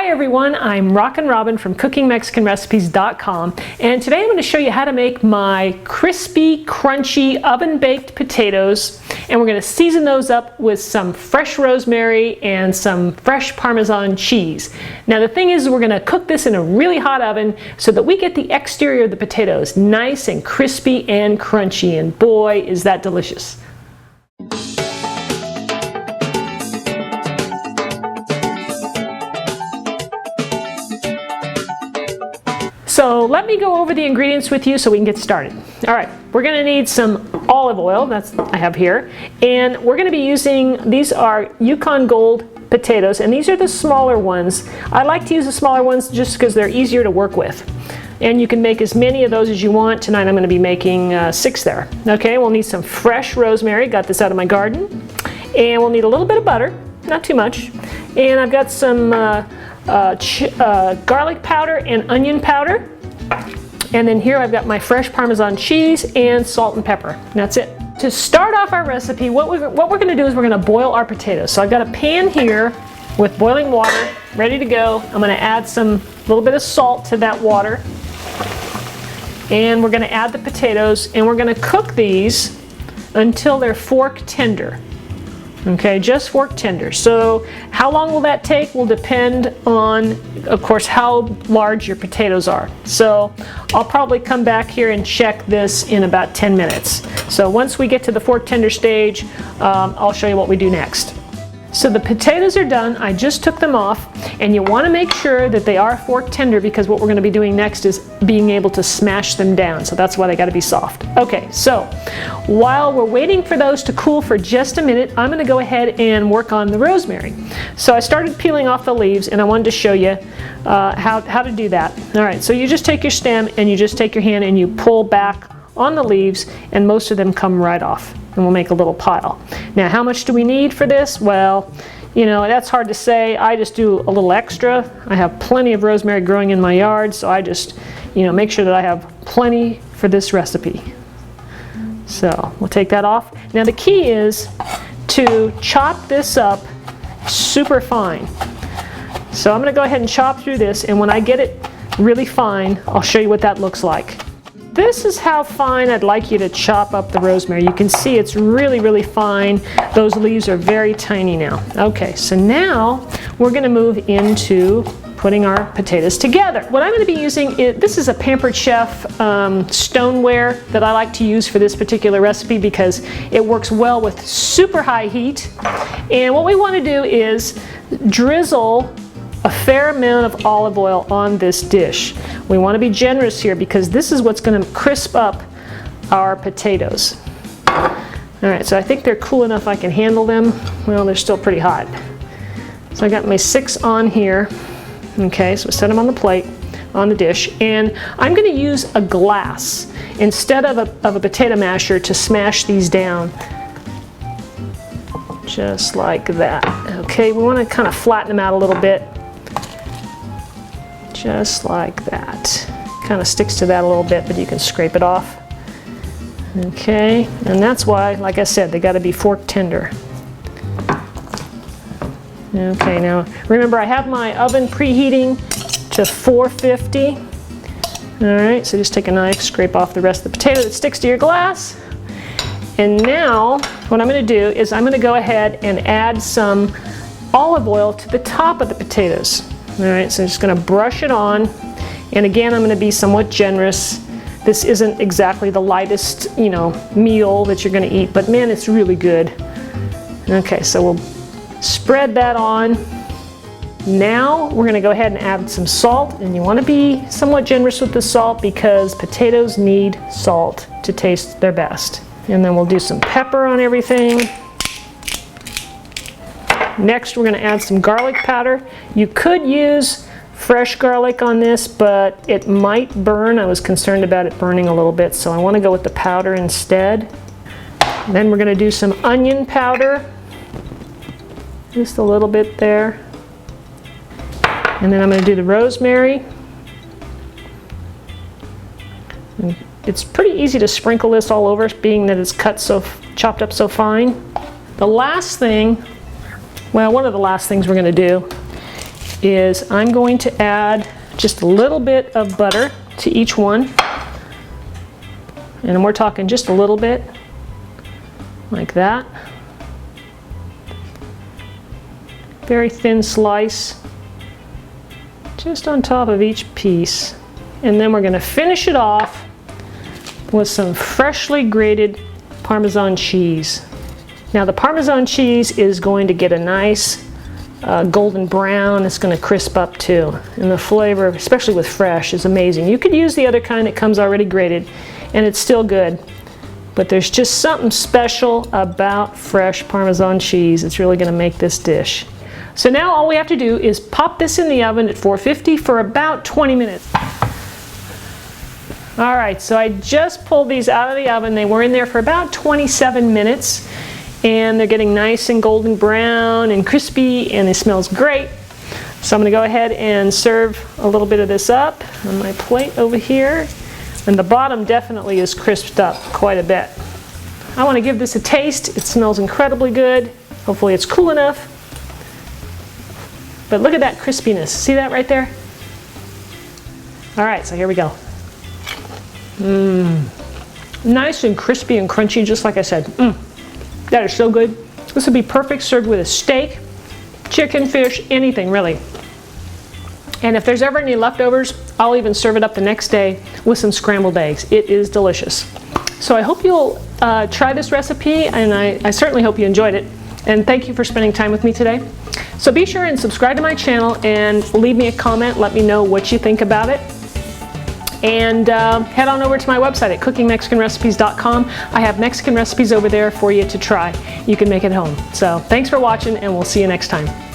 Hi everyone, I'm Rockin from CookingMexicanRecipes.com, and today I'm going to show you how to make my crispy, crunchy, oven-baked potatoes, and we're going to season those up with some fresh rosemary and some fresh Parmesan cheese. Now the thing is, we're going to cook this in a really hot oven so that we get the exterior of the potatoes nice and crispy and crunchy, and boy is that delicious. So let me go over the ingredients with you so we can get started. All right, we're going to need some olive oil, that's I have here, and we're going to be using, these are Yukon Gold potatoes, and these are the smaller ones. I like to use the smaller ones just because they're easier to work with. And you can make as many of those as you want. Tonight I'm going to be making 6 there. Okay, we'll need some fresh rosemary, got this out of my garden, and we'll need a little bit of butter, not too much, and I've got some garlic powder and onion powder, and then here I've got my fresh Parmesan cheese and salt and pepper, and that's it. To start off our recipe, what we're going to do is we're going to boil our potatoes. So I've got a pan here with boiling water ready to go. I'm going to add some little bit of salt to that water, and we're going to add the potatoes, and we're going to cook these until they're fork tender. Okay, just fork tender. So how long will that take will depend on, of course, how large your potatoes are. So I'll probably come back here and check this in about 10 minutes. So once we get to the fork tender stage, I'll show you what we do next. So the potatoes are done. I just took them off, and you want to make sure that they are fork tender because what we're going to be doing next is being able to smash them down. So that's why they got to be soft. Okay, so while we're waiting for those to cool for just a minute, I'm going to go ahead and work on the rosemary. So I started peeling off the leaves, and I wanted to show you how to do that. All right, so you just take your stem and you just take your hand and you pull back on the leaves, and most of them come right off. And we'll make a little pile. Now, how much do we need for this? Well, you know, that's hard to say. I just do a little extra. I have plenty of rosemary growing in my yard, so I just, you know, make sure that I have plenty for this recipe. So we'll take that off. Now the key is to chop this up super fine. So I'm going to go ahead and chop through this, and when I get it really fine, I'll show you what that looks like. This is how fine I'd like you to chop up the rosemary. You can see it's really, really fine. Those leaves are very tiny now. Okay, so now we're going to move into putting our potatoes together. What I'm going to be using, this is a Pampered Chef stoneware that I like to use for this particular recipe because it works well with super high heat. And what we want to do is drizzle a fair amount of olive oil on this dish. We want to be generous here because this is what's going to crisp up our potatoes. Alright, so I think they're cool enough I can handle them. Well, they're still pretty hot. So I got my 6 on here. Okay, so set them on the plate, on the dish, and I'm going to use a glass instead of a potato masher to smash these down. Just like that. Okay, we want to kind of flatten them out a little bit. Just like that. Kind of sticks to that a little bit, but you can scrape it off. Okay, and that's why, like I said, they got to be fork tender. Okay, now remember I have my oven preheating to 450. Alright, so just take a knife, scrape off the rest of the potato that sticks to your glass. And now what I'm going to do is I'm going to go ahead and add some olive oil to the top of the potatoes. Alright, so I'm just going to brush it on, and again I'm going to be somewhat generous. This isn't exactly the lightest, you know, meal that you're going to eat, but man, it's really good. Okay, so we'll spread that on. Now we're going to go ahead and add some salt, and you want to be somewhat generous with the salt because potatoes need salt to taste their best. And then we'll do some pepper on everything. Next, we're going to add some garlic powder. You could use fresh garlic on this, but it might burn. I was concerned about it burning a little bit, so I want to go with the powder instead. And then we're going to do some onion powder. Just a little bit there. And then I'm going to do the rosemary. And it's pretty easy to sprinkle this all over, being that it's chopped up so fine. The last thing, well, one of the last things we're going to do is I'm going to add just a little bit of butter to each one. And we're talking just a little bit, like that. Very thin slice, just on top of each piece. And then we're going to finish it off with some freshly grated Parmesan cheese. Now the Parmesan cheese is going to get a nice golden brown. It's going to crisp up too. And the flavor, especially with fresh, is amazing. You could use the other kind that comes already grated and it's still good. But there's just something special about fresh Parmesan cheese. It's really going to make this dish. So now all we have to do is pop this in the oven at 450 for about 20 minutes. All right, so I just pulled these out of the oven. They were in there for about 27 minutes and they're getting nice and golden brown and crispy and it smells great. So I'm going to go ahead and serve a little bit of this up on my plate over here. And the bottom definitely is crisped up quite a bit. I want to give this a taste. It smells incredibly good. Hopefully it's cool enough. But look at that crispiness. See that right there? All right, so here we go. Nice and crispy and crunchy, just like I said. That is so good. This would be perfect served with a steak, chicken, fish, anything really. And if there's ever any leftovers, I'll even serve it up the next day with some scrambled eggs. It is delicious. So I hope you'll try this recipe, and I certainly hope you enjoyed it. And thank you for spending time with me today. So be sure and subscribe to my channel and leave me a comment. Let me know what you think about it. And head on over to my website at cookingmexicanrecipes.com. I have Mexican recipes over there for you to try. You can make it at home. So thanks for watching, and we'll see you next time.